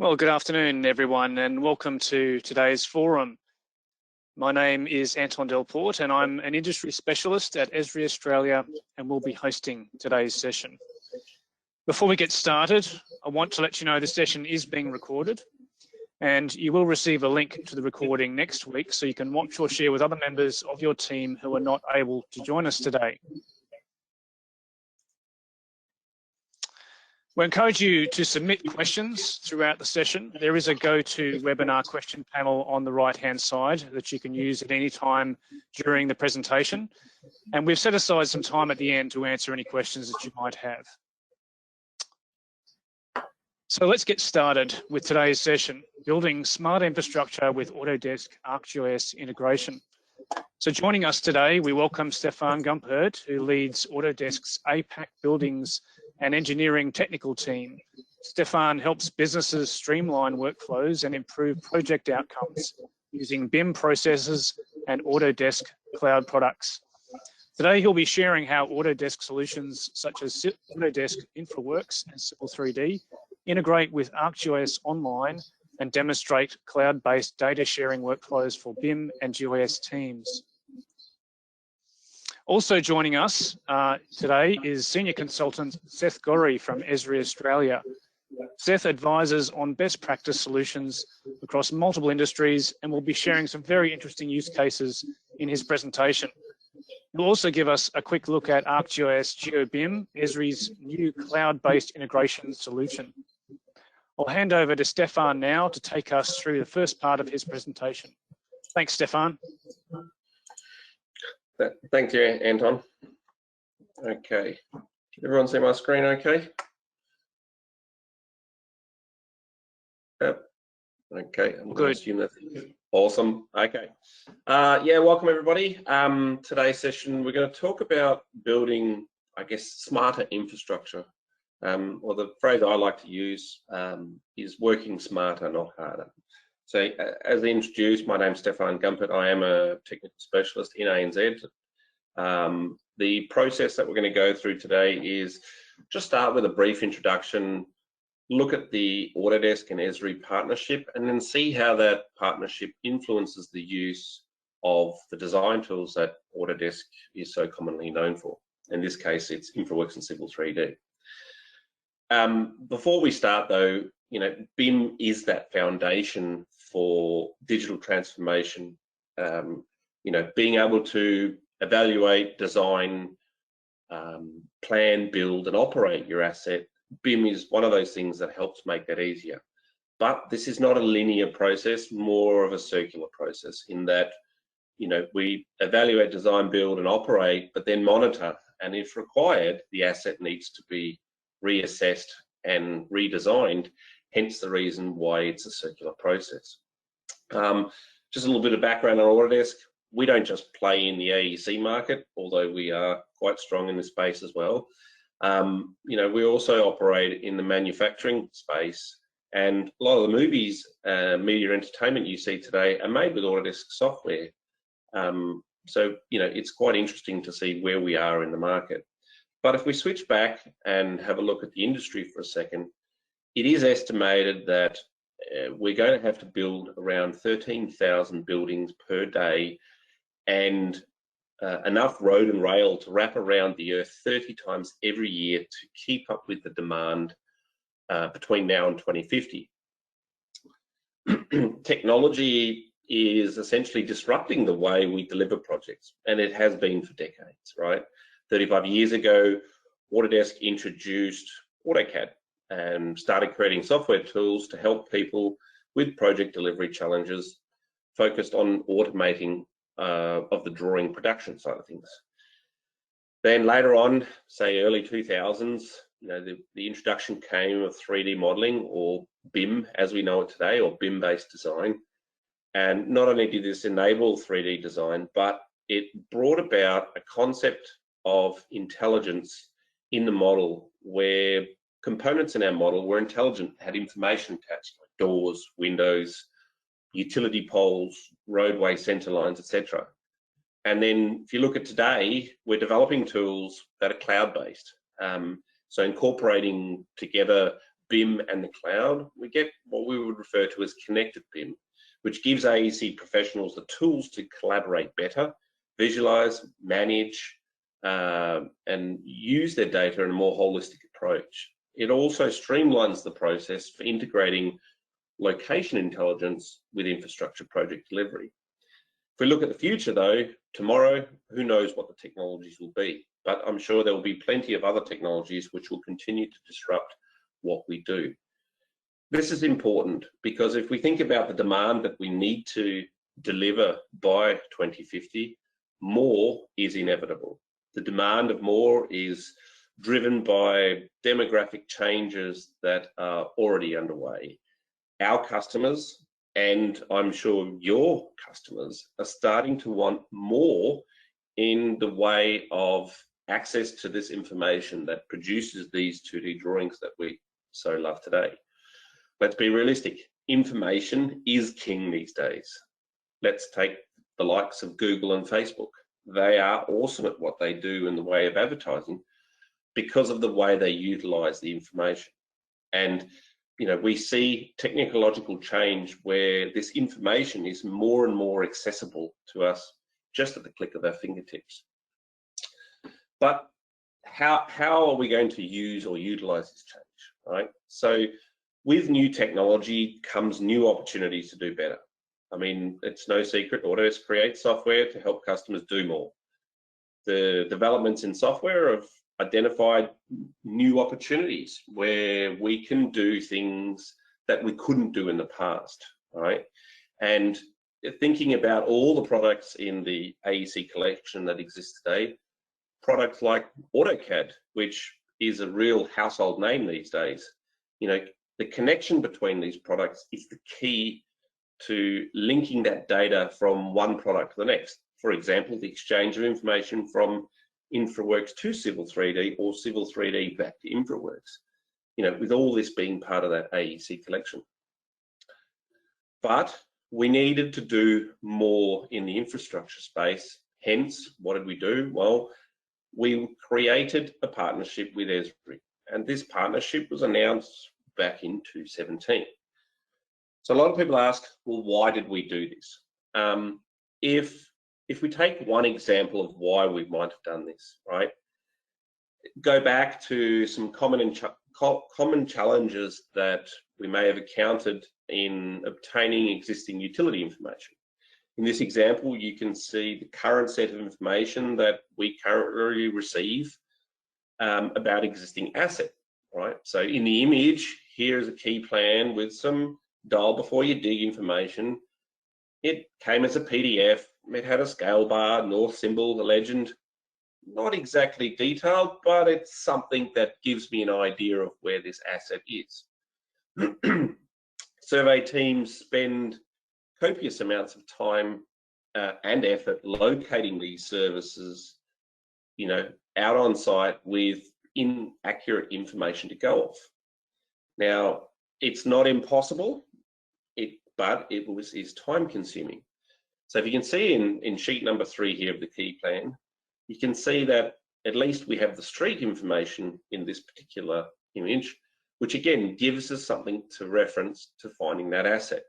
Well, good afternoon, everyone, and welcome to today's forum. My name is Anton Delport, and I'm an industry specialist at ESRI Australia, and will be hosting today's session. Before we get started, I want to let you know the session is being recorded, and you will receive a link to the recording next week so you can watch or share with other members of your team who are not able to join us today. We encourage you to submit questions throughout the session. There is a GoToWebinar question panel on the right-hand side that you can use at any time during the presentation. And we've set aside some time at the end to answer any questions that you might have. So let's get started with today's session, building smart infrastructure with Autodesk ArcGIS integration. So joining us today, we welcome Stefan Gumpert, who leads Autodesk's APAC Buildings and Engineering Technical Team. Stefan helps businesses streamline workflows and improve project outcomes using BIM processes and Autodesk cloud products. Today, he'll be sharing how Autodesk solutions such as Autodesk Infraworks and Civil 3D integrate with ArcGIS Online and demonstrate cloud-based data sharing workflows for BIM and GIS teams. Also joining us today is Senior Consultant Seth Gorey from ESRI Australia. Seth advises on best practice solutions across multiple industries and will be sharing some very interesting use cases in his presentation. He'll also give us a quick look at ArcGIS GeoBIM, ESRI's new cloud-based integration solution. I'll hand over to Stefan now to take us through the first part of his presentation. Thanks, Stefan. Thank you, Anton. Okay, everyone see my screen okay? Yep. Okay, I'm going to assume that's awesome. Okay. Yeah, welcome everybody. Today's session, we're going to talk about building, I guess, smarter infrastructure. Or the phrase I like to use is working smarter, not harder. So as introduced, my name's Stefan Gumpert. I am a technical specialist in ANZ. The process that we're going to go through today is just start with a brief introduction, look at the Autodesk and ESRI partnership, and then see how that partnership influences the use of the design tools that Autodesk is so commonly known for. In this case, it's Infraworks and Civil 3D. Before we start though, BIM is that foundation for digital transformation. Being able to evaluate, design, plan, build, and operate your asset, BIM is one of those things that helps make that easier. But this is not a linear process, more of a circular process in that, we evaluate, design, build, and operate, but then monitor. And if required, the asset needs to be reassessed and redesigned, hence the reason why it's a circular process. Just a little bit of background on Autodesk. We don't just play in the AEC market, although we are quite strong in this space as well. We also operate in the manufacturing space, and a lot of the movies, media entertainment you see today are made with Autodesk software. So it's quite interesting to see where we are in the market. But if we switch back and have a look at the industry for a second, it is estimated that we're going to have to build around 13,000 buildings per day and enough road and rail to wrap around the Earth 30 times every year to keep up with the demand between now and 2050. Technology is essentially disrupting the way we deliver projects, and it has been for decades, right? 35 years ago, Autodesk introduced AutoCAD and started creating software tools to help people with project delivery challenges focused on automating of the drawing production side of things. Then later on, say early 2000s, the introduction came of 3D modeling, or BIM as we know it today, or BIM-based design. And not only did this enable 3D design, but it brought about a concept of intelligence in the model where components in our model were intelligent, had information attached, like doors, windows, utility poles, roadway center lines, etc. And then if you look at today, we're developing tools that are cloud-based. So incorporating together BIM and the cloud, we get what we would refer to as connected BIM, which gives AEC professionals the tools to collaborate better, visualize, manage, and use their data in a more holistic approach. It also streamlines the process for integrating location intelligence with infrastructure project delivery. If we look at the future though, tomorrow, who knows what the technologies will be, but I'm sure there will be plenty of other technologies which will continue to disrupt what we do. This is important because if we think about the demand that we need to deliver by 2050, more is inevitable. The demand of more is driven by demographic changes that are already underway. Our customers, and I'm sure your customers, are starting to want more in the way of access to this information that produces these 2D drawings that we so love today. Let's be realistic. Information is king these days. Let's take the likes of Google and Facebook. They are awesome at what they do in the way of advertising because of the way they utilize the information. And you know, we see technological change where this information is more and more accessible to us just at the click of our fingertips. But how are we going to use or utilize this change, right? So with new technology comes new opportunities to do better. I mean, it's no secret, Autodesk creates software to help customers do more. The developments in software have identified new opportunities where we can do things that we couldn't do in the past, right? And thinking about all the products in the AEC collection that exists today, products like AutoCAD, which is a real household name these days, you know, the connection between these products is the key to linking that data from one product to the next. For example, the exchange of information from Infraworks to Civil 3D or Civil 3D back to Infraworks, you know, with all this being part of that AEC collection. But we needed to do more in the infrastructure space. Hence, what did we do? Well, we created a partnership with ESRI, and this partnership was announced back in 2017. So a lot of people ask, well, why did we do this? If we take one example of why we might have done this, right? Go back to some common challenges that we may have encountered in obtaining existing utility information. In this example, you can see the current set of information that we currently receive about existing asset, right? So in the image, here's a key plan with some dial before you dig information. It came as a PDF. It had a scale bar, north symbol, the legend. Not exactly detailed, but it's something that gives me an idea of where this asset is. Survey teams spend copious amounts of time and effort locating these services, you know, out on site with inaccurate information to go off. Now, it's not impossible, but it is time consuming. So if you can see in sheet number 3 here of the key plan, you can see that at least we have the street information in this particular image, which again gives us something to reference to finding that asset.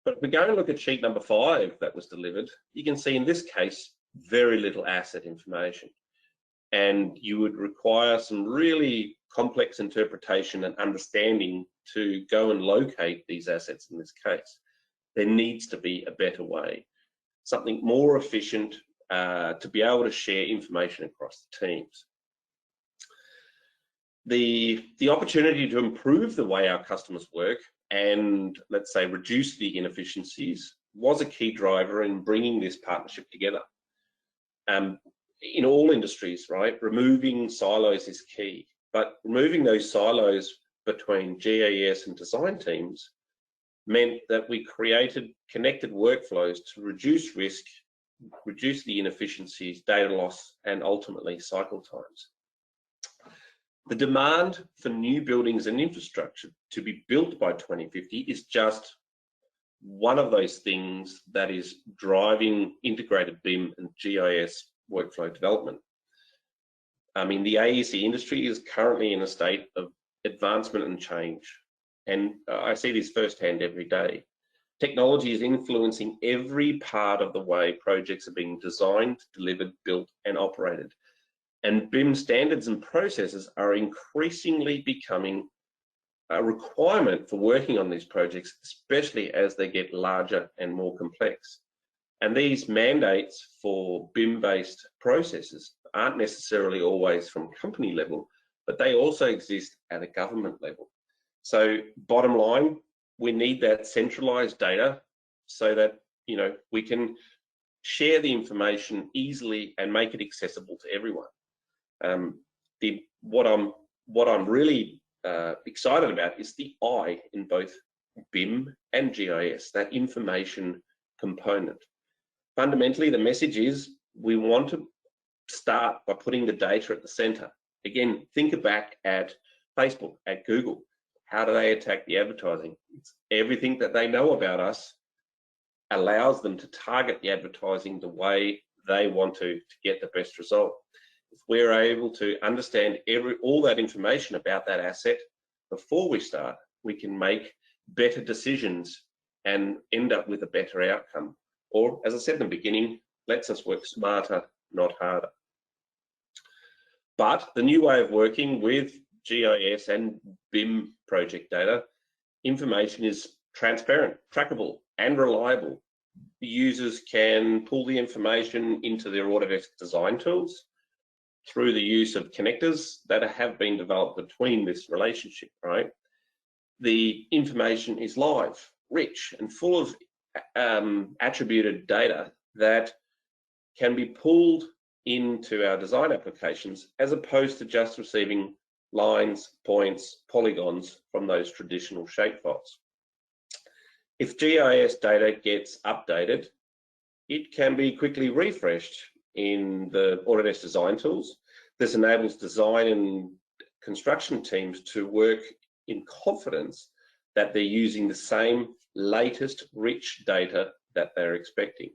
But if we go and look at sheet number 5 that was delivered, you can see in this case, very little asset information. And you would require some really complex interpretation and understanding to go and locate these assets in this case. There needs to be a better way, something more efficient to be able to share information across the teams. The opportunity to improve the way our customers work and, let's say, reduce the inefficiencies was a key driver in bringing this partnership together. In all industries, right, removing silos is key, but removing those silos between GIS and design teams meant that we created connected workflows to reduce risk, reduce the inefficiencies, data loss, and ultimately cycle times. The demand for new buildings and infrastructure to be built by 2050 is just one of those things that is driving integrated BIM and GIS workflow development. I mean, the AEC industry is currently in a state of advancement and change. And I see this firsthand every day. Technology is influencing every part of the way projects are being designed, delivered, built, and operated. And BIM standards and processes are increasingly becoming a requirement for working on these projects, especially as they get larger and more complex. And these mandates for BIM-based processes aren't necessarily always from company level, but they also exist at a government level. So bottom line, we need that centralised data so that, you know, we can share the information easily and make it accessible to everyone. What I'm really excited about is the I in both BIM and GIS, that information component. Fundamentally, the message is we want to start by putting the data at the center. Again, think back at Facebook, at Google. How do they attack the advertising? It's everything that they know about us allows them to target the advertising the way they want to get the best result. If we're able to understand all that information about that asset before we start, we can make better decisions and end up with a better outcome. Or, as I said in the beginning, lets us work smarter, not harder. But the new way of working with GIS and BIM project data, information is transparent, trackable, and reliable. The users can pull the information into their Autodesk design tools through the use of connectors that have been developed between this relationship, right? The information is live, rich, and full of attributed data that can be pulled into our design applications as opposed to just receiving lines, points, polygons from those traditional shapefiles. If GIS data gets updated, it can be quickly refreshed in the Autodesk design tools. This enables design and construction teams to work in confidence that they're using the same latest rich data that they're expecting.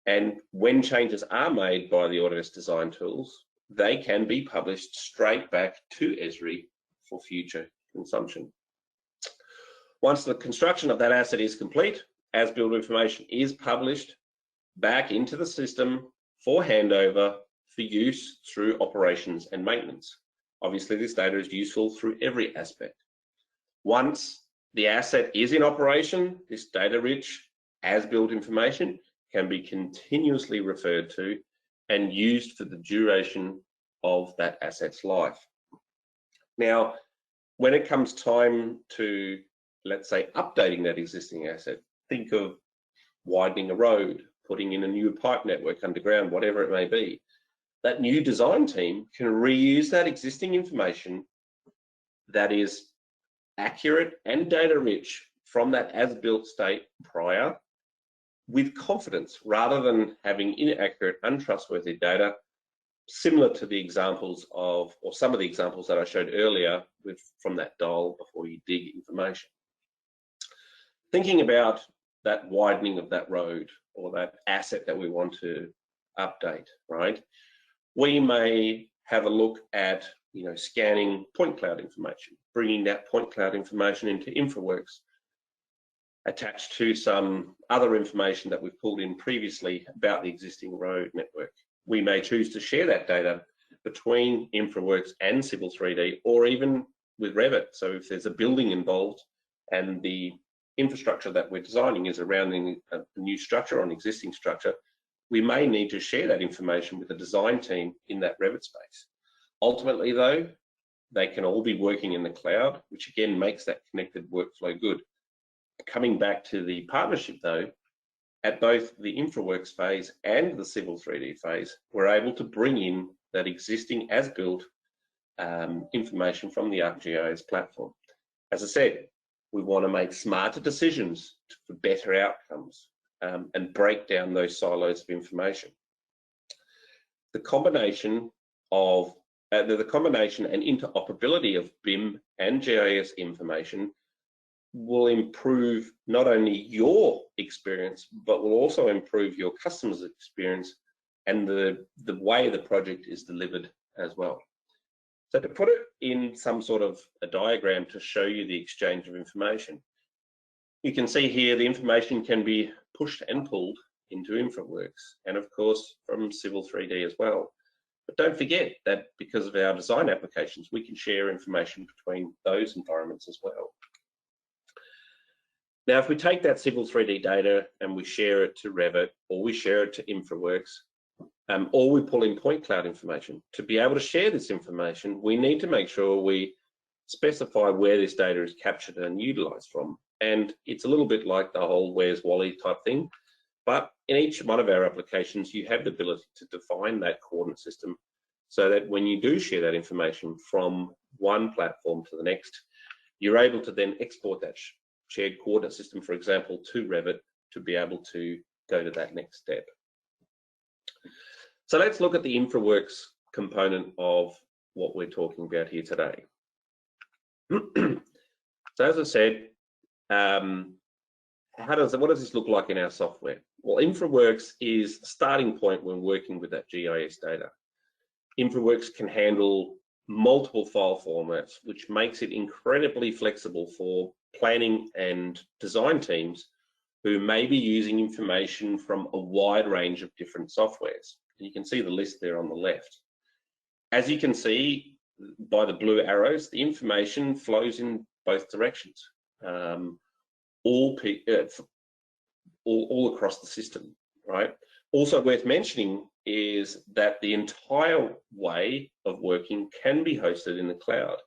And when changes are made by the Autodesk design tools, they can be published straight back to ESRI for future consumption. Once the construction of that asset is complete, as-built information is published back into the system for handover for use through operations and maintenance. Obviously, this data is useful through every aspect. Once the asset is in operation, this data-rich as-built information can be continuously referred to and used for the duration of that asset's life. Now, when it comes time to, let's say, updating that existing asset, think of widening a road, putting in a new pipe network underground, whatever it may be. That new design team can reuse that existing information that is accurate and data-rich from that as-built state prior with confidence, rather than having inaccurate, untrustworthy data, similar to the examples of, or some of the examples that I showed earlier from that dial before you dig information. Thinking about that widening of that road or that asset that we want to update, right? We may have a look at, scanning point cloud information, bringing that point cloud information into Infraworks, attached to some other information that we've pulled in previously about the existing road network. We may choose to share that data between Infraworks and Civil 3D, or even with Revit. So if there's a building involved and the infrastructure that we're designing is around a new structure or an existing structure, we may need to share that information with the design team in that Revit space. Ultimately though, they can all be working in the cloud, which again makes that connected workflow good. Coming back to the partnership though, at both the Infraworks phase and the Civil 3D phase, we're able to bring in that existing as-built information from the ArcGIS platform. As I said, we want to make smarter decisions for better outcomes and break down those silos of information. The combination and interoperability of BIM and GIS information will improve not only your experience, but will also improve your customer's experience and the way the project is delivered as well. So to put it in some sort of a diagram to show you the exchange of information, you can see here the information can be pushed and pulled into Infraworks, and of course from Civil 3D as well. But don't forget that because of our design applications, we can share information between those environments as well. Now, if we take that Civil 3D data and we share it to Revit, or we share it to Infraworks, or we pull in point cloud information, to be able to share this information, we need to make sure we specify where this data is captured and utilized from. And it's a little bit like the whole where's Wally type thing, but in each one of our applications, you have the ability to define that coordinate system so that when you do share that information from one platform to the next, you're able to then export that shared coordinate system, for example, to Revit to be able to go to that next step. So let's look at the Infraworks component of what we're talking about here today. So as I said, what does this look like in our software? Well, Infraworks is the starting point when working with that GIS data. Infraworks can handle multiple file formats, which makes it incredibly flexible for planning and design teams who may be using information from a wide range of different softwares. And you can see the list there on the left. As you can see by the blue arrows, the information flows in both directions, all across the system, right? Also worth mentioning is that the entire way of working can be hosted in the cloud.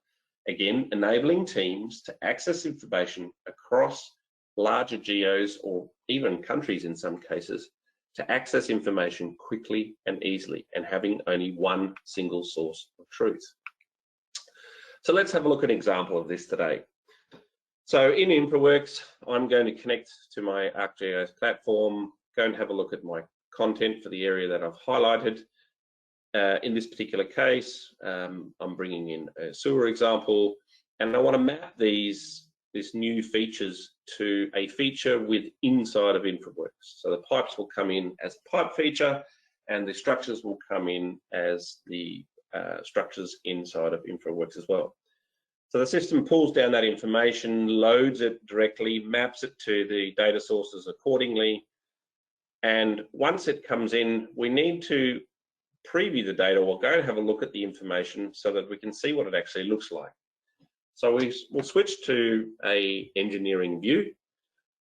Again, enabling teams to access information across larger geos or even countries in some cases, to access information quickly and easily, and having only one single source of truth. So let's have a look at an example of this today. So in Infraworks, I'm going to connect to my ArcGIS platform, go and have a look at my content for the area that I've highlighted. In this particular case, I'm bringing in a sewer example, and I want to map these new features to a feature inside of Infraworks. So the pipes will come in as a pipe feature, and the structures will come in as the structures inside of Infraworks as well. So the system pulls down that information, loads it directly, maps it to the data sources accordingly, and once it comes in, we need to preview the data or go and have a look at the information so that we can see what it actually looks like. So we'll switch to a engineering view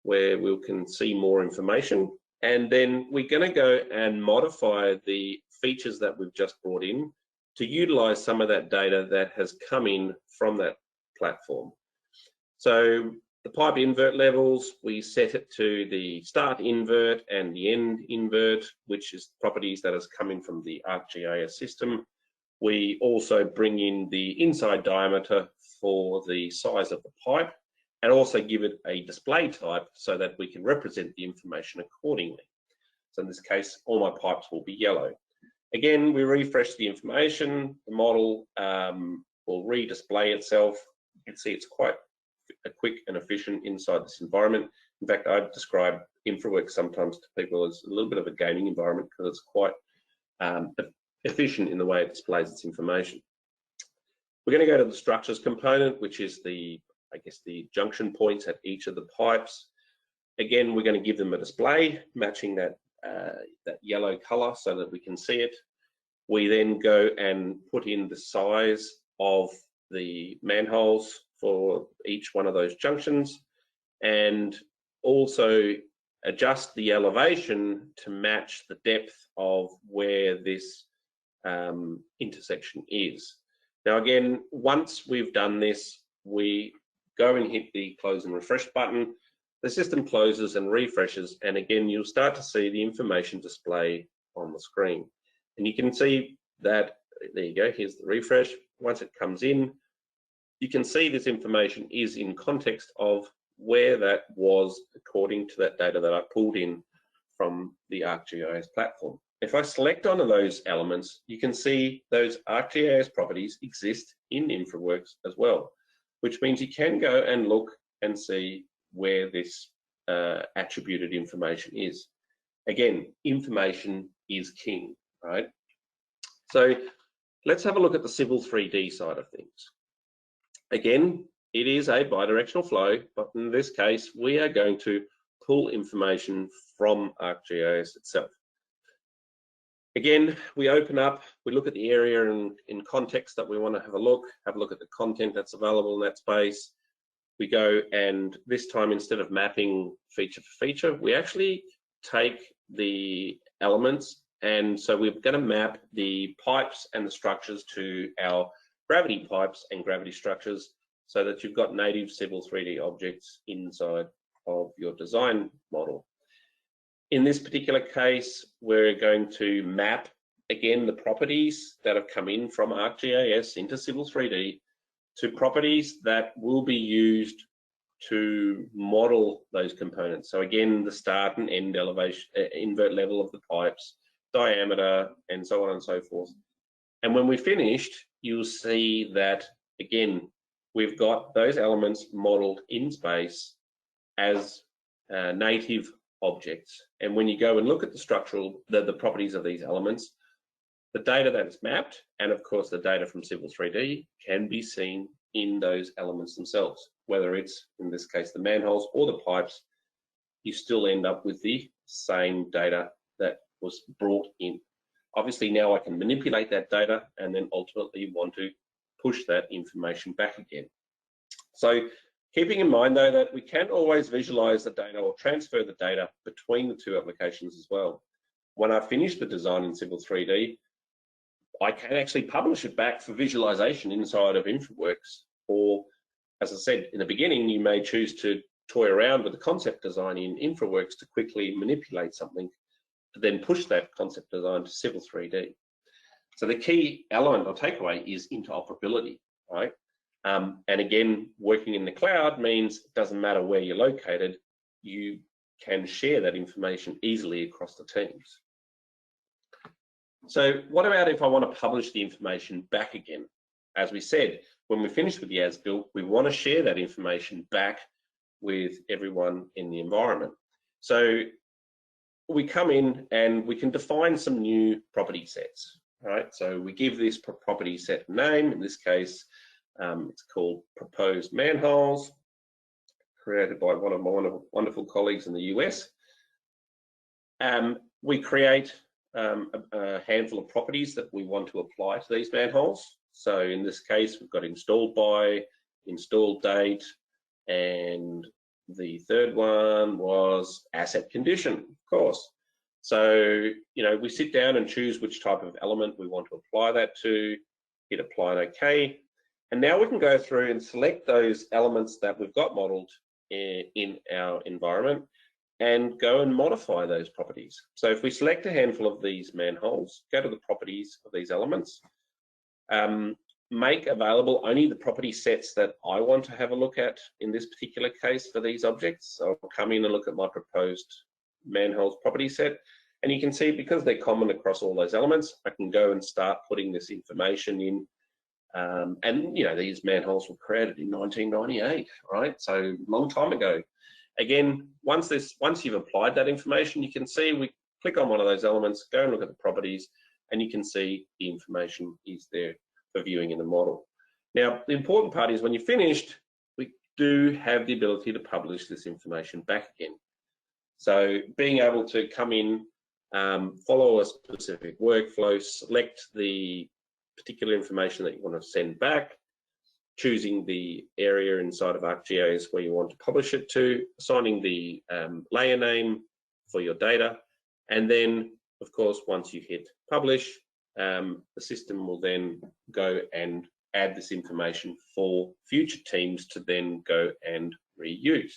where we can see more information, and then we're going to go and modify the features that we've just brought in to utilize some of that data that has come in from that platform. So the pipe invert levels, we set it to the start invert and the end invert, which is properties that has come in from the ArcGIS system. We also bring in the inside diameter for the size of the pipe, and also give it a display type so that we can represent the information accordingly. So in this case, all my pipes will be yellow. Again, we refresh the information, the model will re-display itself. You can see it's quite quick and efficient inside this environment. In fact, I've described Infraworks sometimes to people as a little bit of a gaming environment because it's quite efficient in the way it displays its information. We're going to go to the structures component, which is the junction points at each of the pipes. Again, we're going to give them a display matching that yellow color so that we can see it. We then go and put in the size of the manholes for each one of those junctions, and also adjust the elevation to match the depth of where this intersection is. Now again, once we've done this, we go and hit the close and refresh button. The system closes and refreshes, and again, you'll start to see the information display on the screen. And you can see that, there you go, here's the refresh. Once it comes in, you can see this information is in context of where that was according to that data that I pulled in from the ArcGIS platform. If I select one of those elements, you can see those ArcGIS properties exist in Infraworks as well, which means you can go and look and see where this attributed information is. Again, information is king, right? So Let's have a look at the civil 3D side of things. Again, it is a bidirectional flow, but in this case, we are going to pull information from ArcGIS itself. Again, we open up, we look at the area in context that we want to have a look at the content that's available in that space. We go, and this time, instead of mapping feature for feature, we actually take the elements, and so we're going to map the pipes and the structures to our gravity pipes and gravity structures, so that you've got native civil 3D objects inside of your design model. In this particular case, we're going to map, again, the properties that have come in from ArcGIS into civil 3D to properties that will be used to model those components. So again, the start and end elevation, invert level of the pipes, diameter, and so on and so forth. And when we're finished, you'll see that, again, we've got those elements modeled in space as native objects. And when you go and look at the structural, the properties of these elements, the data that is mapped, and of course the data from civil 3D, can be seen in those elements themselves. Whether it's, in this case, the manholes or the pipes, you still end up with the same data that was brought in. Obviously now I can manipulate that data and then ultimately want to push that information back again. So keeping in mind though that we can always visualize the data or transfer the data between the two applications as well. When I finish the design in civil 3D, I can actually publish it back for visualization inside of Infraworks. Or, as I said in the beginning, you may choose to toy around with the concept design in Infraworks to quickly manipulate something, to then push that concept design to civil 3D. So the key element or takeaway is interoperability, right? And again, working in the cloud means it doesn't matter where you're located, you can share that information easily across the teams. So what about if I want to publish the information back again? As we said, when we finish with the as-built, we want to share that information back with everyone in the environment. So we come in and we can define some new property sets, right? So we give this property set a name. In this case, it's called proposed manholes, created by one of my wonderful colleagues in the US. We create a handful of properties that we want to apply to these manholes. So in this case, we've got installed by, installed date, and the third one was asset condition, of course. So, you know, we sit down and choose which type of element we want to apply that to, hit apply and OK. And now we can go through and select those elements that we've got modeled in our environment and go and modify those properties. So if we select a handful of these manholes, go to the properties of these elements, make available only the property sets that I want to have a look at in this particular case for these objects. So I'll come in and look at my proposed manholes property set, and you can see because they're common across all those elements, I can go and start putting this information in. And you know, these manholes were created in 1998, right? So a long time ago. Again, once you've applied that information, you can see we click on one of those elements, go and look at the properties, and you can see the information is there for viewing in the model. Now, the important part is when you're finished, we do have the ability to publish this information back again. So being able to come in, follow a specific workflow, select the particular information that you want to send back, choosing the area inside of ArcGIS where you want to publish it to, assigning the layer name for your data, and then, of course, once you hit publish, the system will then go and add this information for future teams to then go and reuse.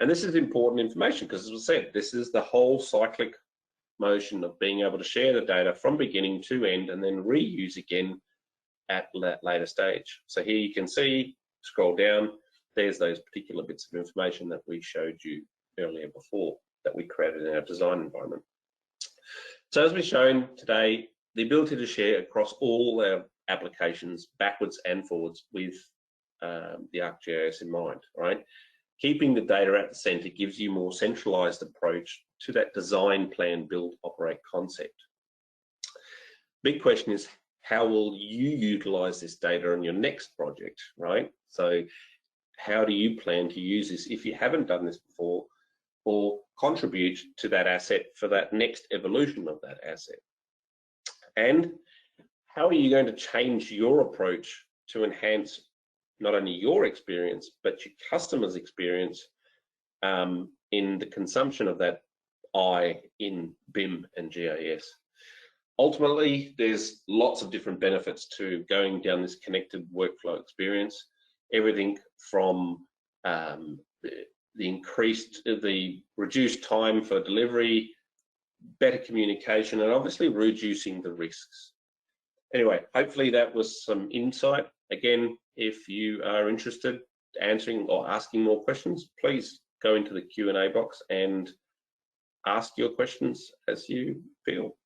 And this is important information because, as I said, this is the whole cyclic motion of being able to share the data from beginning to end and then reuse again at that later stage. So here you can see, scroll down, there's those particular bits of information that we showed you earlier before that we created in our design environment. So as we've shown today, the ability to share across all our applications backwards and forwards with the ArcGIS in mind, right? Keeping the data at the center gives you more centralized approach to that design, plan, build, operate concept. Big question is, how will you utilize this data on your next project, right? So how do you plan to use this if you haven't done this before, or contribute to that asset for that next evolution of that asset? And how are you going to change your approach to enhance not only your experience, but your customers' experience in the consumption of that in BIM and GIS? Ultimately, there's lots of different benefits to going down this connected workflow experience. Everything from the reduced time for delivery, better communication, and obviously reducing the risks. Anyway, hopefully that was some insight. Again, if you are interested in answering or asking more questions, please go into the Q&A box and ask your questions as you feel.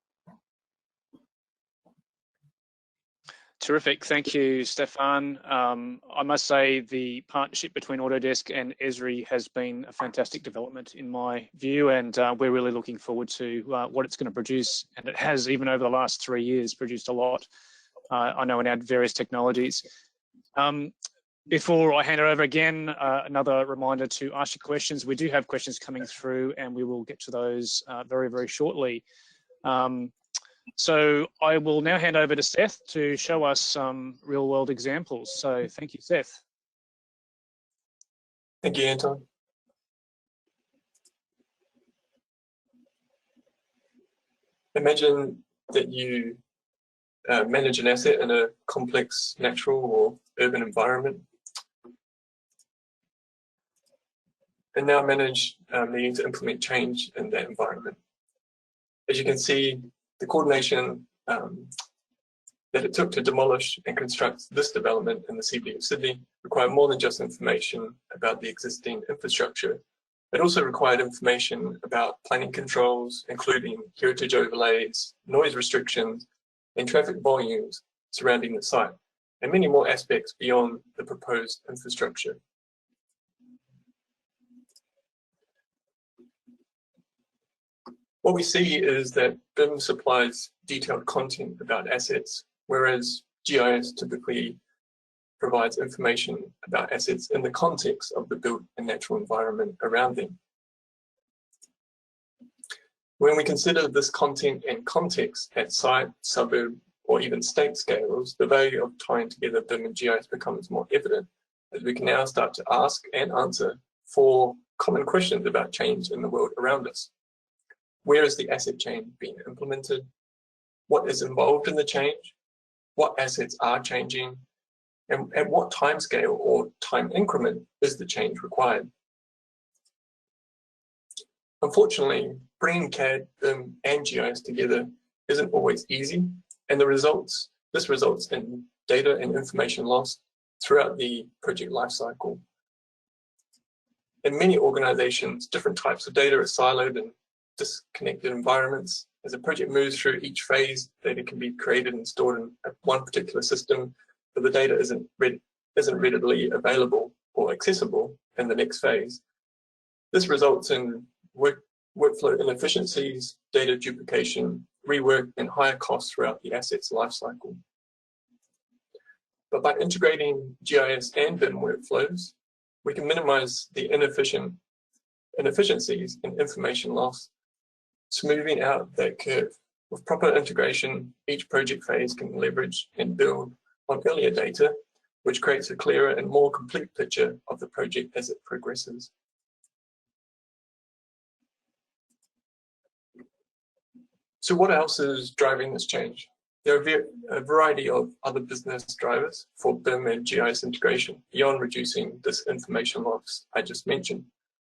Terrific, thank you, Stefan. I must say the partnership between Autodesk and ESRI has been a fantastic development in my view, and we're really looking forward to what it's going to produce, and it has, even over the last 3 years, produced a lot, I know, in our various technologies. Before I hand it over again, another reminder to ask your questions. We do have questions coming through, and we will get to those very, very shortly. So I will now hand over to Seth to show us some real world examples. So thank you, Seth. Thank you, Anton. Imagine that you manage an asset in a complex natural or urban environment, and now manage needing to implement change in that environment. As you can see, the coordination that it took to demolish and construct this development in the CBD of Sydney required more than just information about the existing infrastructure. It also required information about planning controls, including heritage overlays, noise restrictions, and traffic volumes surrounding the site, and many more aspects beyond the proposed infrastructure. What we see is that BIM supplies detailed content about assets, whereas GIS typically provides information about assets in the context of the built and natural environment around them. When we consider this content and context at site, suburb, or even state scales, the value of tying together BIM and GIS becomes more evident, as we can now start to ask and answer 4 common questions about change in the world around us. Where is the asset chain being implemented? What is involved in the change? What assets are changing? And at what time scale or time increment is the change required? Unfortunately, bringing CAD, BIM, and GIS together isn't always easy, and this results in data and information loss throughout the project lifecycle. In many organizations, different types of data are siloed in disconnected environments. As a project moves through each phase, data can be created and stored in one particular system, but the data isn't readily available or accessible in the next phase. This results in workflow inefficiencies, data duplication, rework, and higher costs throughout the asset's lifecycle. But by integrating GIS and BIM workflows, we can minimize the inefficiencies and information loss, smoothing out that curve. With proper integration, each project phase can leverage and build on earlier data, which creates a clearer and more complete picture of the project as it progresses. So what else is driving this change? There are a variety of other business drivers for BIM and GIS integration beyond reducing this information loss I just mentioned.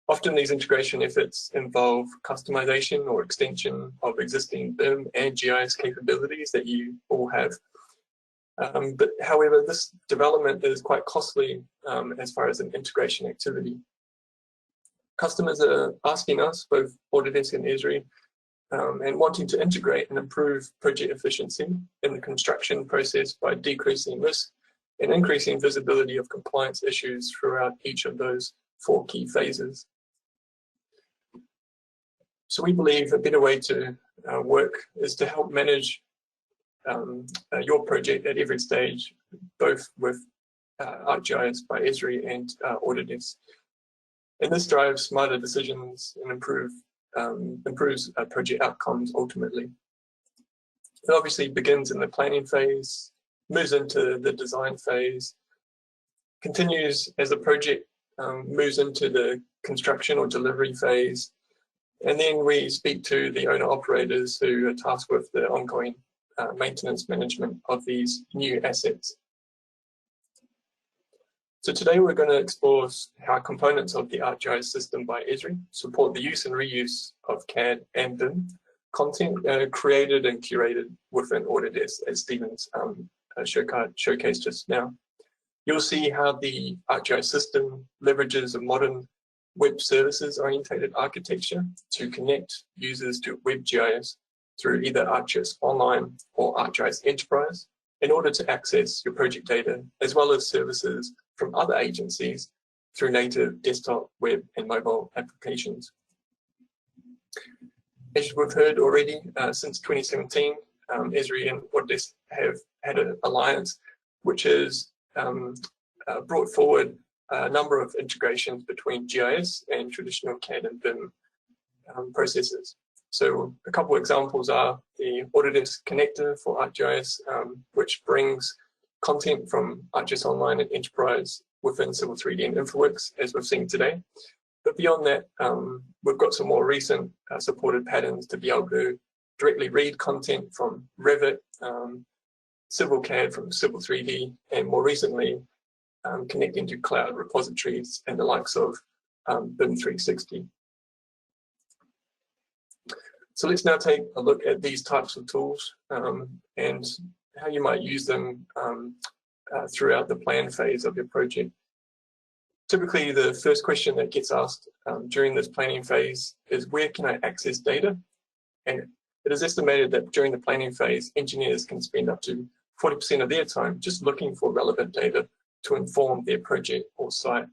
Often these integration efforts involve customization or extension of existing BIM and GIS capabilities that you all have. But however, this development is quite costly as far as an integration activity. Customers are asking us, both Autodesk and ESRI, and wanting to integrate and improve project efficiency in the construction process by decreasing risk and increasing visibility of compliance issues throughout each of those 4 key phases. So we believe a better way to work is to help manage your project at every stage, both with ArcGIS by ESRI and Autodesk. And this drives smarter decisions and improves project outcomes ultimately. It obviously begins in the planning phase, moves into the design phase, continues as the project moves into the construction or delivery phase, and then we speak to the owner-operators who are tasked with the ongoing maintenance management of these new assets. So today we're going to explore how components of the ArcGIS system by ESRI support the use and reuse of CAD and BIM content created and curated within Autodesk, as Stephen's showcased just now. You'll see how the ArcGIS system leverages a modern web services oriented architecture to connect users to WebGIS through either ArcGIS Online or ArcGIS Enterprise in order to access your project data, as well as services from other agencies through native desktop, web, and mobile applications. As we've heard already, since 2017, ESRI and Autodesk have had an alliance which has brought forward a number of integrations between GIS and traditional CAD and BIM processes. So a couple of examples are the Autodesk connector for ArcGIS, which brings content from ArcGIS Online and Enterprise within Civil 3D and Infraworks, as we've seen today. But beyond that, we've got some more recent supported patterns to be able to directly read content from Revit, Civil CAD from Civil 3D, and more recently, connecting to cloud repositories and the likes of BIM 360. So let's now take a look at these types of tools and how you might use them throughout the plan phase of your project. Typically, the first question that gets asked during this planning phase is, where can I access data? And it is estimated that during the planning phase, engineers can spend up to 40% of their time just looking for relevant data to inform their project or site.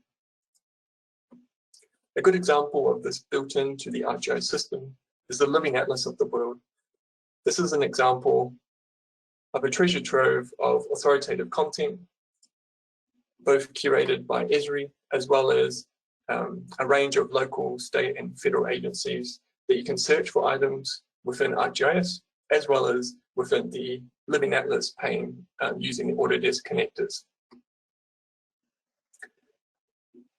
A good example of this built into the ArcGIS system is the living atlas of the world. This is an example of a treasure trove of authoritative content, both curated by ESRI, as well as a range of local, state, and federal agencies that you can search for items within ArcGIS, as well as within the Living Atlas pane using the Autodesk connectors.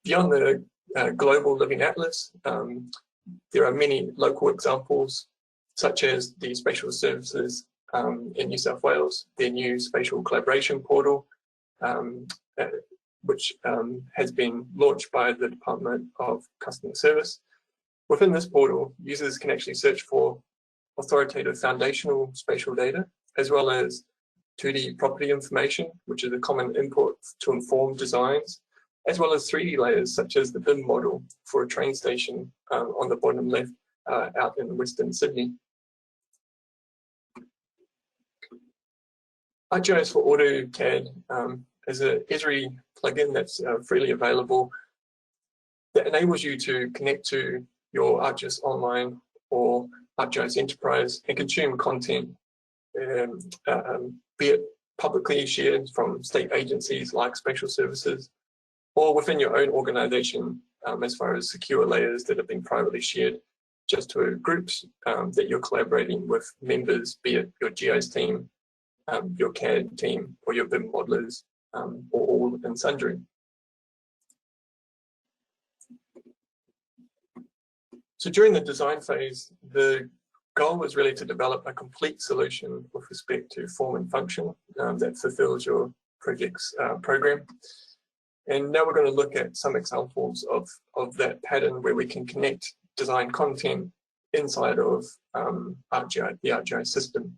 Beyond the global Living Atlas, there are many local examples, such as the Spatial Services in New South Wales, their new spatial collaboration portal, which has been launched by the Department of Customer Service. Within this portal, users can actually search for authoritative foundational spatial data, as well as 2D property information, which is a common input to inform designs, as well as 3D layers, such as the BIM model for a train station on the bottom left out in Western Sydney. ArcGIS for AutoCAD is an ESRI plugin that's freely available that enables you to connect to your ArcGIS Online or ArcGIS Enterprise and consume content, be it publicly shared from state agencies like Spatial Services, or within your own organization as far as secure layers that have been privately shared just to groups that you're collaborating with members, be it your GIS team, your CAD team, or your BIM modelers, or all and sundry. So during the design phase, the goal is really to develop a complete solution with respect to form and function that fulfills your project's program. And now we're going to look at some examples of that pattern where we can connect design content inside of the ArcGIS system.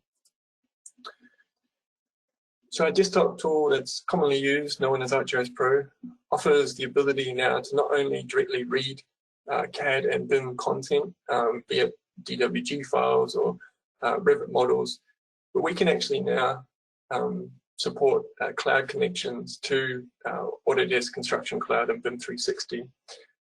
So our desktop tool that's commonly used, known as ArcGIS Pro, offers the ability now to not only directly read CAD and BIM content, be it DWG files or Revit models, but we can actually now support cloud connections to Autodesk Construction Cloud and BIM 360.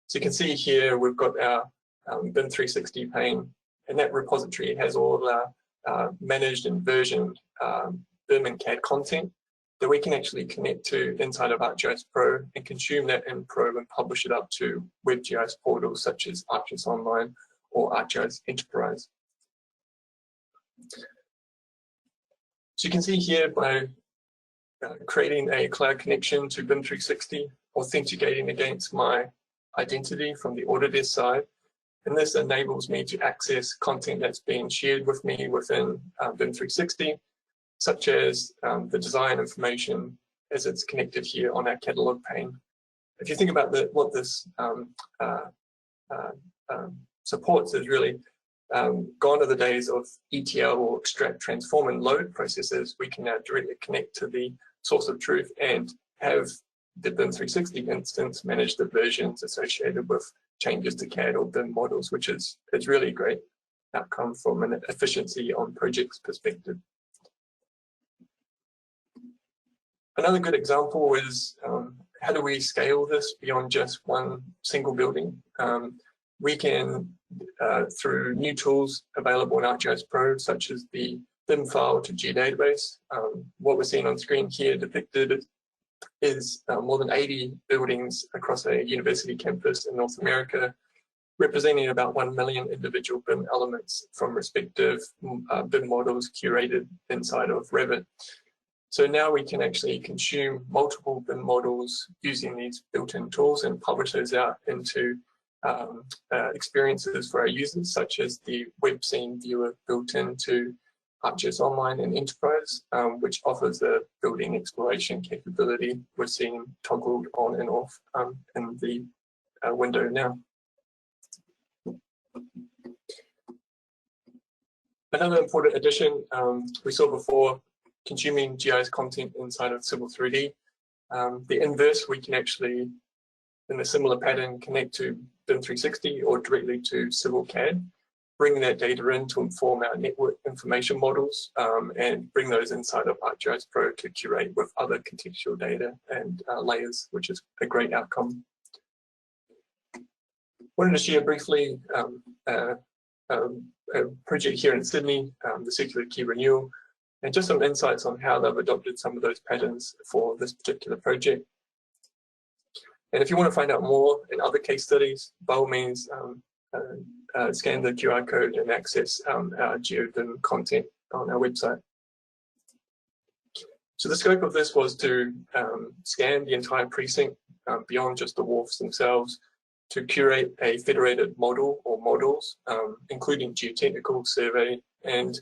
So you can see here we've got our BIM 360 pane, and that repository has all our managed and versioned BIM and CAD content that we can actually connect to inside of ArcGIS Pro and consume that in Pro and publish it up to WebGIS portals such as ArcGIS Online or ArcGIS Enterprise. So you can see here by creating a cloud connection to BIM 360, authenticating against my identity from the Autodesk side, and this enables me to access content that's being shared with me within BIM 360, such as the design information as it's connected here on our catalog pane. If you think about what this supports is really gone are the days of ETL or extract, transform, and load processes. We can now directly connect to the source of truth and have the BIM 360 instance manage the versions associated with changes to CAD or BIM models, which is really great outcome from an efficiency on projects perspective. Another good example is how do we scale this beyond just one single building? We can, through new tools available in ArcGIS Pro, such as the BIM file to geodatabase. What we're seeing on screen here depicted is more than 80 buildings across a university campus in North America, representing about 1 million individual BIM elements from respective BIM models curated inside of Revit. So now we can actually consume multiple BIM models using these built-in tools and publish those out into experiences for our users, such as the web scene viewer built into ArcGIS Online and Enterprise, which offers the building exploration capability we're seeing toggled on and off in the window now. Another important addition we saw before, consuming GIS content inside of Civil 3D. The inverse, we can actually, in a similar pattern, connect to BIM 360 or directly to Civil CAD, bring that data in to inform our network information models and bring those inside of ArcGIS Pro to curate with other contextual data and layers, which is a great outcome. Wanted to share briefly a project here in Sydney, the Circular Quay Renewal, and just some insights on how they've adopted some of those patterns for this particular project. And if you want to find out more in other case studies, by all means, scan the QR code and access our GeoBIM content on our website. So the scope of this was to scan the entire precinct beyond just the wharfs themselves, to curate a federated model or models, including geotechnical survey, and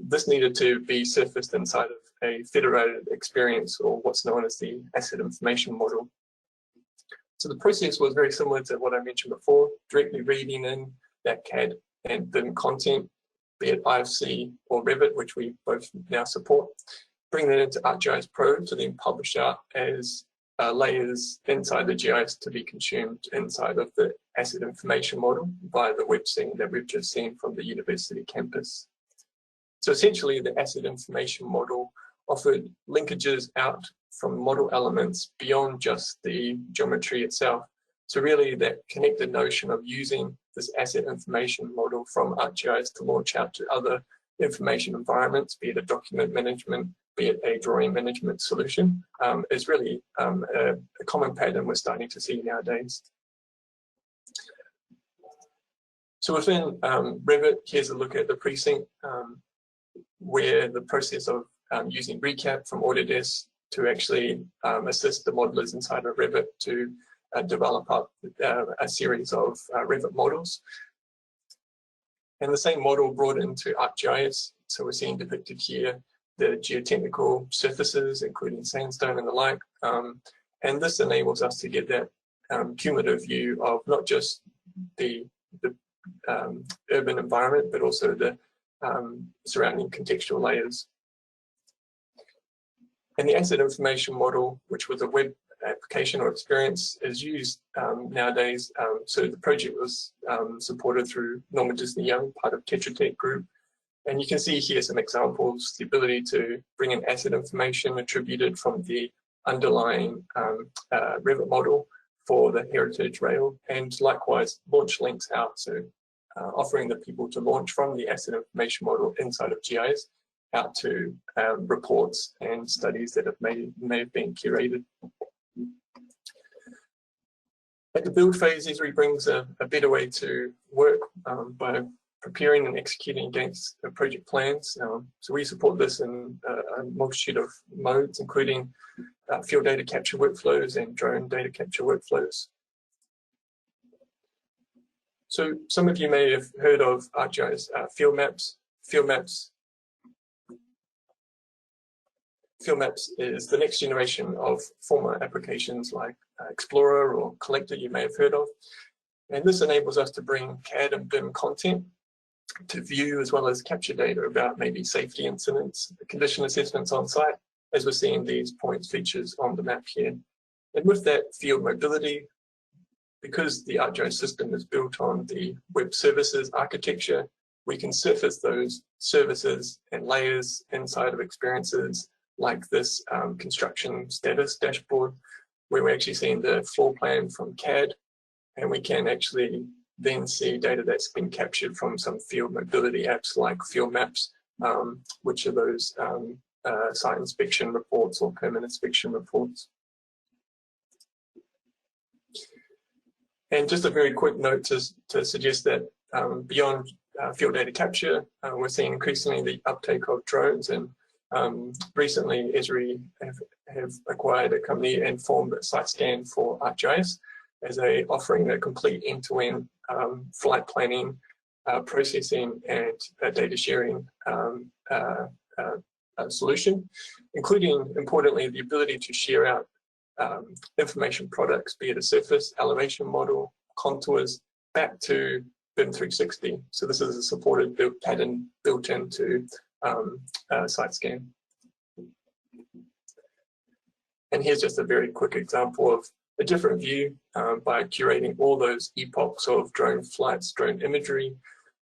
this needed to be surfaced inside of a federated experience, or what's known as the asset information model. So the process was very similar to what I mentioned before, directly reading in that CAD and BIM content, be it IFC or Revit, which we both now support, bring that into ArcGIS Pro to then publish out as layers inside the GIS to be consumed inside of the asset information model via the web scene that we've just seen from the university campus. So essentially the asset information model offered linkages out from model elements beyond just the geometry itself. So really that connected notion of using this asset information model from ArcGIS to launch out to other information environments, be it a document management, be it a drawing management solution, is really a common pattern we're starting to see nowadays. So within Revit, here's a look at the precinct where the process of using recap from Autodesk to actually assist the modelers inside of Revit to develop up a series of Revit models. And the same model brought into ArcGIS. So we're seeing depicted here the geotechnical surfaces, including sandstone and the like. And this enables us to get that cumulative view of not just the urban environment, but also the surrounding contextual layers. And the asset information model, which was a web application or experience, is used nowadays. So the project was supported through Norman Disney Young, part of Tetra Tech Group. And you can see here some examples, the ability to bring in asset information attributed from the underlying Revit model for the heritage rail, and likewise launch links out. So offering the people to launch from the asset information model inside of GIS out to reports and studies that may have been curated. At the build phase, ESRI brings a better way to work by preparing and executing against project plans. So we support this in a multitude of modes, including field data capture workflows and drone data capture workflows. So some of you may have heard of ArcGIS field maps. Field maps is the next generation of former applications like Explorer or Collector you may have heard of. And this enables us to bring CAD and BIM content to view as well as capture data about maybe safety incidents, condition assessments on site, as we're seeing these points features on the map here. And with that field mobility, because the ArcGIS system is built on the web services architecture, we can surface those services and layers inside of experiences like this construction status dashboard, where we're actually seeing the floor plan from CAD, and we can actually then see data that's been captured from some field mobility apps like field maps, which are those site inspection reports or permanent inspection reports. And just a very quick note to suggest that beyond field data capture, we're seeing increasingly the uptake of drones, and recently ESRI have acquired a company and formed a site scan for ArcGIS as offering a complete end-to-end flight planning, processing and data sharing solution, including, importantly, the ability to share out information products, be it a surface, elevation model, contours, back to BIM 360. So this is a supported build pattern built into site scan. And here's just a very quick example of a different view by curating all those epochs of drone flights, drone imagery,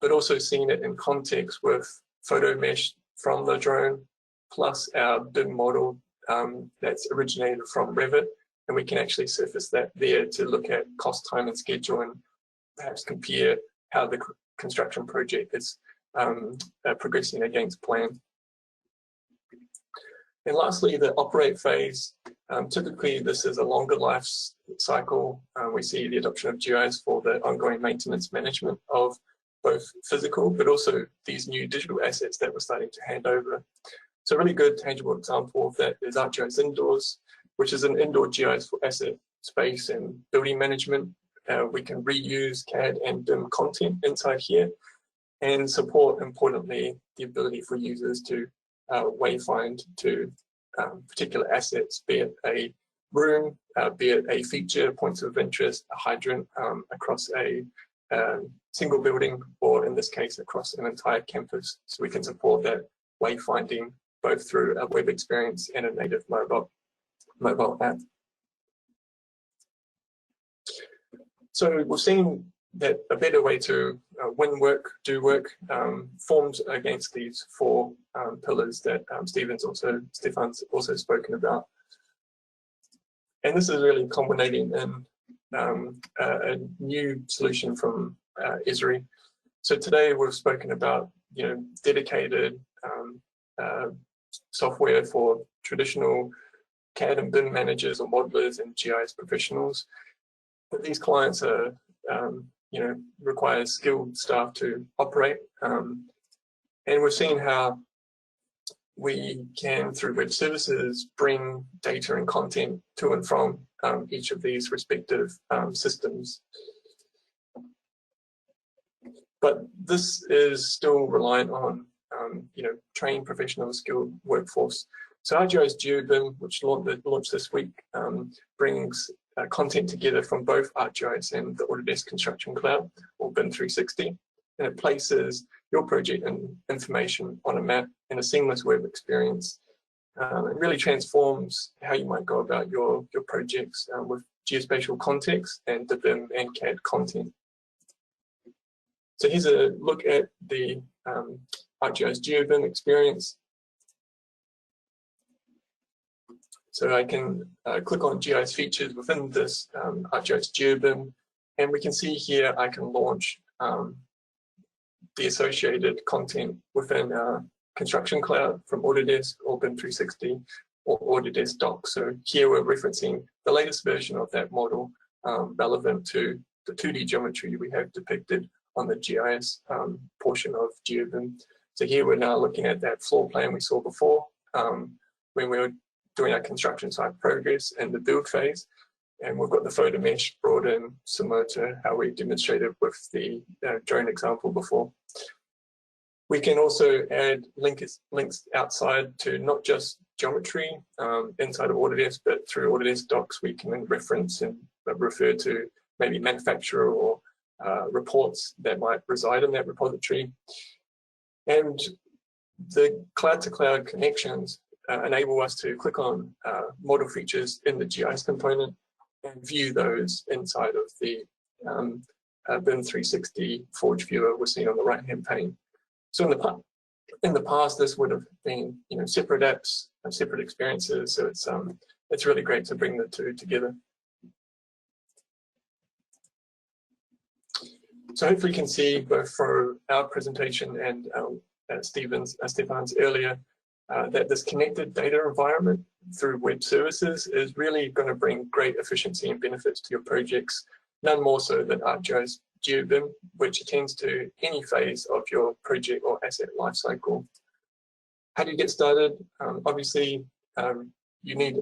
but also seeing it in context with photo mesh from the drone, plus our BIM model that's originated from Revit, and we can actually surface that there to look at cost, time, and schedule, and perhaps compare how the construction project is progressing against plan. And lastly, the operate phase. Typically, this is a longer life cycle. We see the adoption of GIS for the ongoing maintenance management of both physical, but also these new digital assets that we're starting to hand over. So a really good tangible example of that is ArcGIS Indoors, which is an indoor GIS for asset space and building management. We can reuse CAD and BIM content inside here and support, importantly, the ability for users to wayfind to particular assets, be it a room, be it a feature, points of interest, a hydrant across a single building, or in this case, across an entire campus. So we can support that wayfinding both through a web experience and a native mobile app. So we've seen that a better way to win work, do work, forms against these four pillars that Stefan's also spoken about. And this is really culminating in a new solution from ESRI. So today we've spoken about, dedicated software for traditional CAD and BIM managers or modelers and GIS professionals. But these clients are, require skilled staff to operate. And we're seeing how we can, through web services, bring data and content to and from each of these respective systems. But this is still reliant on, trained professional skilled workforce. So ArcGIS GeoBIM, which launched this week, brings content together from both ArcGIS and the Autodesk Construction Cloud, or BIM 360, and it places your project and information on a map in a seamless web experience. It really transforms how you might go about your projects with geospatial context and the BIM and CAD content. So here's a look at the ArcGIS GeoBIM experience. So I can click on GIS features within this ArcGIS GeoBIM, and we can see here I can launch the associated content within our Construction Cloud from Autodesk or BIM 360 or Autodesk Docs. So here we're referencing the latest version of that model relevant to the 2D geometry we have depicted on the GIS portion of GeoBIM. So here we're now looking at that floor plan we saw before when we were doing our construction site progress and the build phase. And we've got the photo mesh brought in similar to how we demonstrated with the drone example before. We can also add links outside to not just geometry inside of Autodesk, but through Autodesk Docs, we can reference and refer to maybe manufacturer or reports that might reside in that repository. And the cloud-to-cloud connections enable us to click on model features in the GIS component and view those inside of the BIM 360 Forge viewer we're seeing on the right-hand pane. So in the past, this would have been separate apps and separate experiences. So it's really great to bring the two together. So hopefully you can see both through our presentation and Stefan's earlier that this connected data environment through web services is really going to bring great efficiency and benefits to your projects, none more so than ArcGIS GeoBIM, which attends to any phase of your project or asset lifecycle. How do you get started? Obviously, you need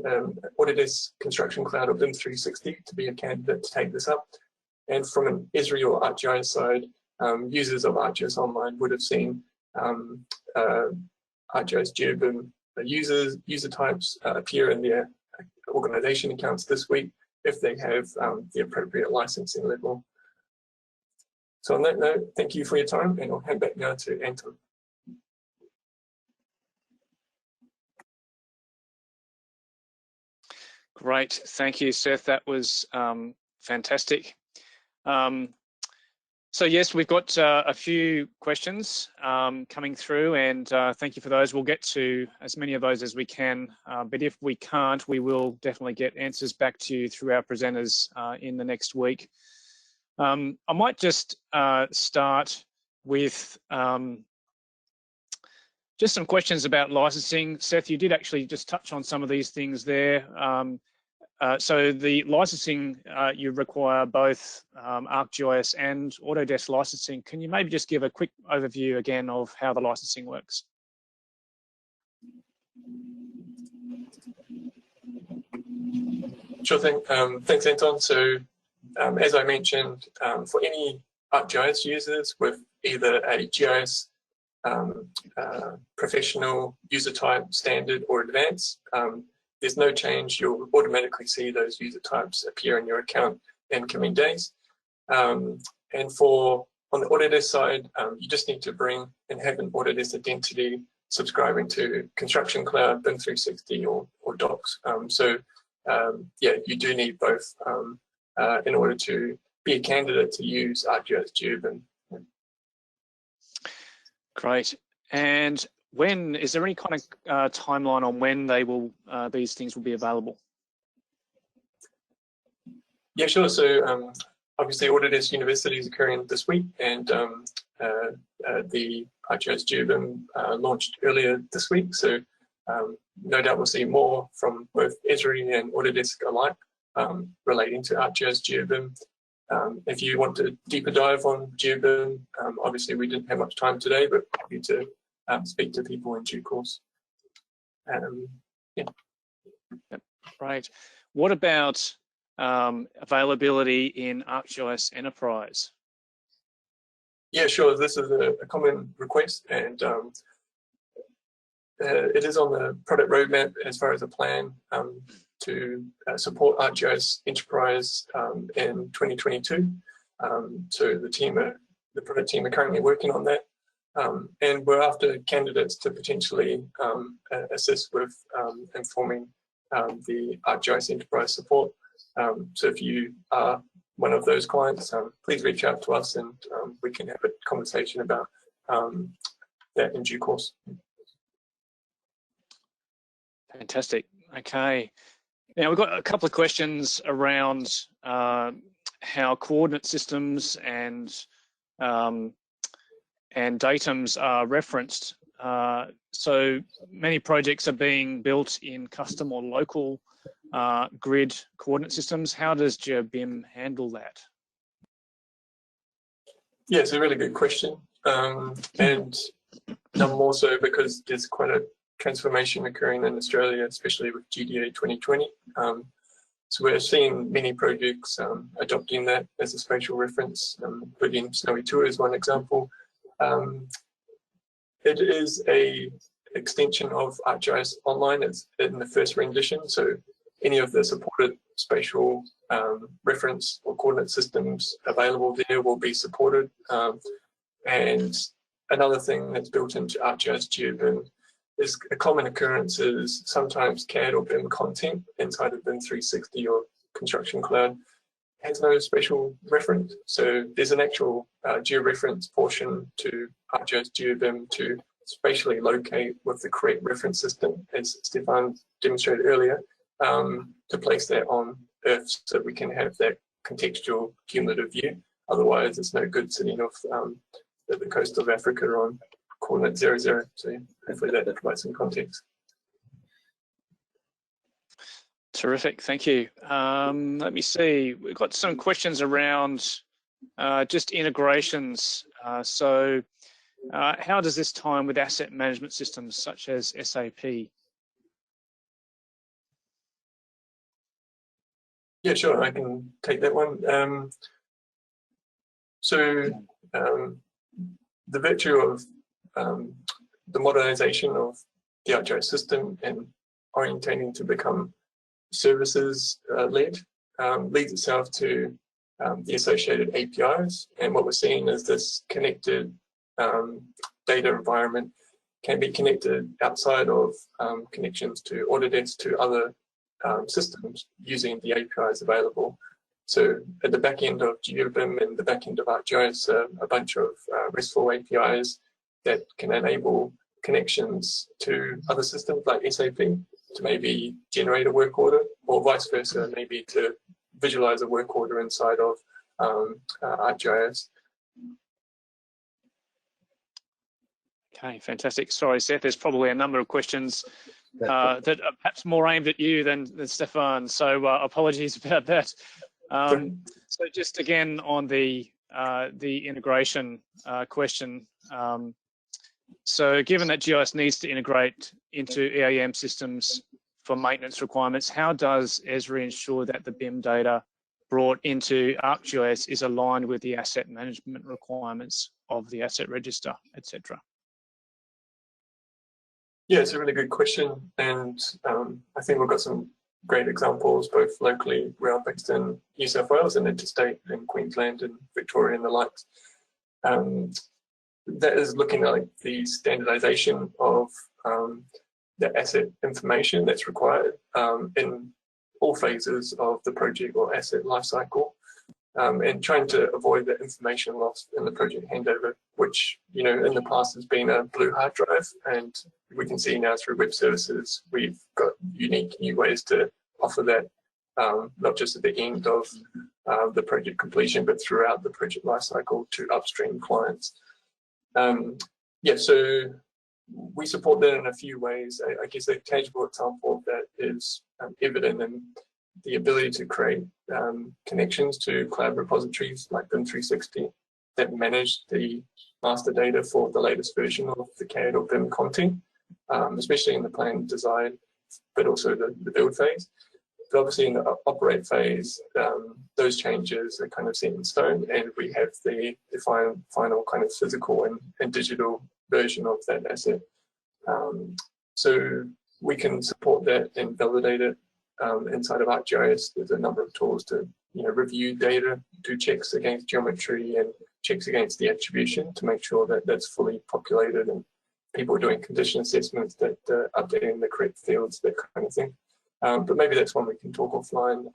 Autodesk Construction Cloud or BIM 360 to be a candidate to take this up. And from an ESRI or ArcGIS side, users of ArcGIS Online would have seen ArcGIS GeoBIM user types appear in their organization accounts this week if they have the appropriate licensing level. So on that note, thank you for your time, and I'll hand back now to Anton. Great, thank you, Seth. That was fantastic. So yes, we've got a few questions coming through, and thank you for those. We'll get to as many of those as we can, but if we can't, we will definitely get answers back to you through our presenters in the next week. I might just start with just some questions about licensing. Seth, you did actually just touch on some of these things there. So the licensing, you require both ArcGIS and Autodesk licensing. Can you maybe just give a quick overview again of how the licensing works? Sure thing. Thanks, Anton. So as I mentioned, for any ArcGIS users with either a GIS professional user type, standard or advanced, there's no change. You'll automatically see those user types appear in your account in coming days. And on the Autodesk side, you just need to bring and have an Autodesk identity subscribing to Construction Cloud, BIM 360 or Docs. Yeah, you do need both in order to be a candidate to use ArcGIS GeoBIM. Great. And when is there any kind of timeline on when they will these things will be available? Yeah, sure. So obviously Autodesk University is occurring this week, and the ArcGIS GeoBIM launched earlier this week. So no doubt we'll see more from both ESRI and Autodesk alike relating to ArcGIS GeoBIM. If you want to deeper dive on GeoBIM, obviously we didn't have much time today, but happy to speak to people in due course. Yeah. Yep. Right. What about availability in ArcGIS Enterprise? Yeah, sure. This is a common request, and it is on the product roadmap as far as a plan to support ArcGIS Enterprise in 2022. So the product team are currently working on that. And we're after candidates to potentially assist with informing the ArcGIS Enterprise support. So if you are one of those clients, please reach out to us, and we can have a conversation about that in due course. Fantastic. Okay. Now we've got a couple of questions around how coordinate systems and datums are referenced So many projects are being built in custom or local grid coordinate systems. How does GeoBIM handle that? Yeah, it's a really good question. And none more so because there's quite a transformation occurring in Australia, especially with GDA 2020. So we're seeing many projects adopting that as a spatial reference, including Snowy 2 is one example. It is a extension of ArcGIS Online. It's in the first rendition, so any of the supported spatial reference or coordinate systems available there will be supported. And another thing that's built into ArcGIS GeoBIM is a common occurrence is sometimes CAD or BIM content inside of BIM 360 or Construction Cloud has no spatial reference. So there's an actual georeference portion to ArcGIS GeoBIM to spatially locate with the correct reference system, as Stefan demonstrated earlier, to place that on Earth so we can have that contextual cumulative view. Otherwise, it's no good sitting off the coast of Africa on coordinate 00. So hopefully that provides some context. Terrific, thank you. Let me see, we've got some questions around just integrations. So how does this tie in with asset management systems such as SAP? Yeah, sure, I can take that one. The virtue of the modernization of the ArcGIS system and orientating to become services led leads itself to the associated APIs. And what we're seeing is this connected data environment can be connected outside of connections to Autodesk to other systems using the APIs available. So at the back end of GeoBIM and the back end of ArcGIS, a bunch of RESTful APIs that can enable connections to other systems like SAP to maybe generate a work order, or vice versa, maybe to visualize a work order inside of ArcGIS. Okay, fantastic. Sorry, Seth, there's probably a number of questions that are perhaps more aimed at you than Stefan, so apologies about that. So just again on the integration question, so given that GIS needs to integrate into EAM systems for maintenance requirements, how does ESRI ensure that the BIM data brought into ArcGIS is aligned with the asset management requirements of the asset register, etc.? Yeah, it's a really good question, and I think we've got some great examples, both locally, where I'm based in New South Wales and interstate in Queensland and Victoria and the likes. That is looking at like the standardization of the asset information that's required in all phases of the project or asset lifecycle, and trying to avoid the information loss in the project handover, which, you know, in the past has been a blue hard drive, and we can see now through web services we've got unique new ways to offer that, not just at the end of the project completion, but throughout the project lifecycle to upstream clients. Yeah, so we support that in a few ways. I guess a tangible example of that is evident in the ability to create connections to cloud repositories like BIM 360 that manage the master data for the latest version of the CAD or BIM content, especially in the plan design, but also the build phase. But obviously in the operate phase, those changes are kind of set in stone, and we have the final kind of physical and digital version of that asset. So we can support that and validate it inside of ArcGIS. There's a number of tools to review data, do checks against geometry and checks against the attribution to make sure that that's fully populated and people are doing condition assessments, that updating the correct fields, that kind of thing. But maybe that's one we can talk offline.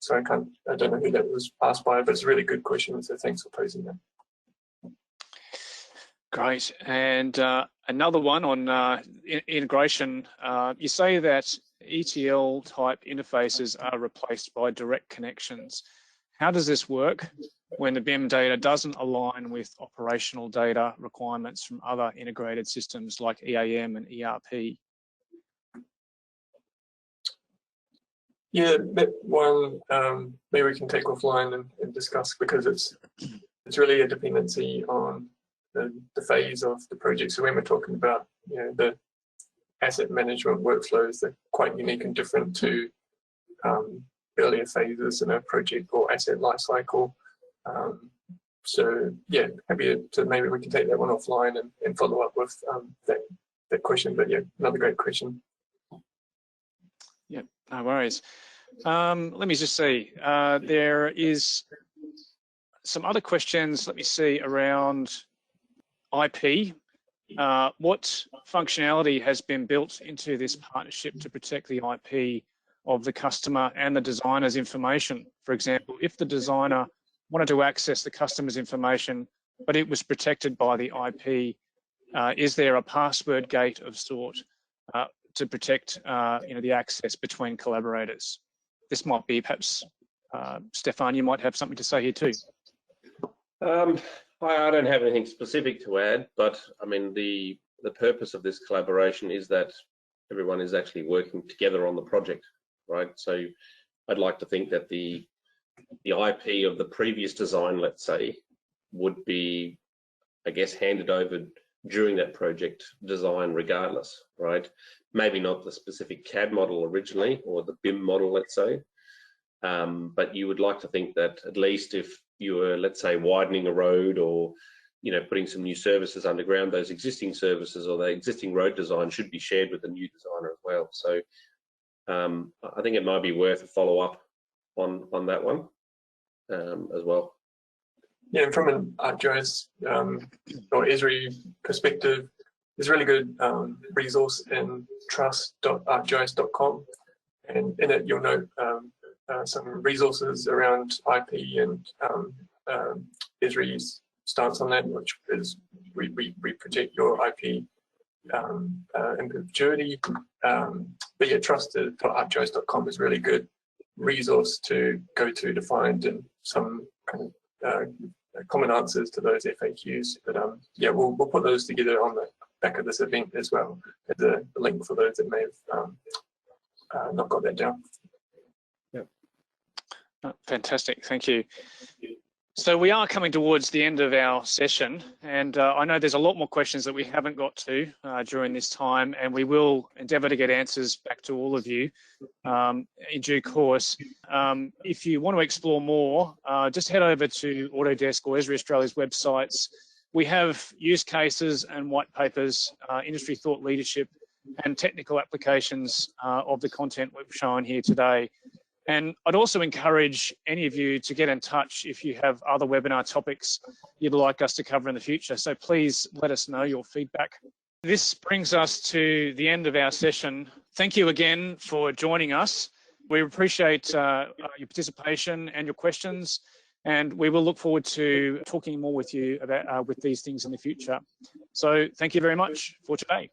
So I don't know who that was asked by, but it's a really good question. So thanks for posing that. Great. And another one on integration. You say that ETL type interfaces are replaced by direct connections. How does this work when the BIM data doesn't align with operational data requirements from other integrated systems like EAM and ERP? Yeah, that one maybe we can take offline and discuss, because it's really a dependency on the phase of the project. So when we're talking about, you know, the asset management workflows, they're quite unique and different to earlier phases in a project or asset lifecycle. So yeah, happy to maybe we can take that one offline and follow up with that question. But yeah, another great question. Yeah, no worries. Let me just see. There is some other questions, let me see, around IP. What functionality has been built into this partnership to protect the IP of the customer and the designer's information? For example, if the designer wanted to access the customer's information, but it was protected by the IP, is there a password gate of sort to protect you know, the access between collaborators? This might be perhaps, Stefan, you might have something to say here too. I don't have anything specific to add, but I mean, the purpose of this collaboration is that everyone is actually working together on the project, right? So I'd like to think that the IP of the previous design, let's say, would be, I guess, handed over during that project design regardless, right? Maybe not the specific CAD model originally or the BIM model, let's say, but you would like to think that at least if you were, let's say, widening a road or, you know, putting some new services underground, those existing services or the existing road design should be shared with the new designer as well. So I think it might be worth a follow-up on that one as well. Yeah, and from an ArcGIS or ESRI perspective, there's a really good resource in trust.arcgis.com, and in it you'll note some resources around IP and ESRI's stance on that, which is we protect your IP in perpetuity. But yeah, trust.arcgis.com is a really good resource to go to find some kind of common answers to those FAQs. But yeah, we'll put those together on the back of this event as well as a link for those that may have not got that down. Yep. Fantastic, thank you. So we are coming towards the end of our session, and I know there's a lot more questions that we haven't got to during this time, and we will endeavour to get answers back to all of you in due course. If you want to explore more, just head over to Autodesk or ESRI Australia's websites. We have use cases and white papers, industry thought leadership, and technical applications of the content we've shown here today. And I'd also encourage any of you to get in touch if you have other webinar topics you'd like us to cover in the future. So please let us know your feedback. This brings us to the end of our session. Thank you again for joining us. We appreciate your participation and your questions, and we will look forward to talking more with you about with these things in the future. So thank you very much for today.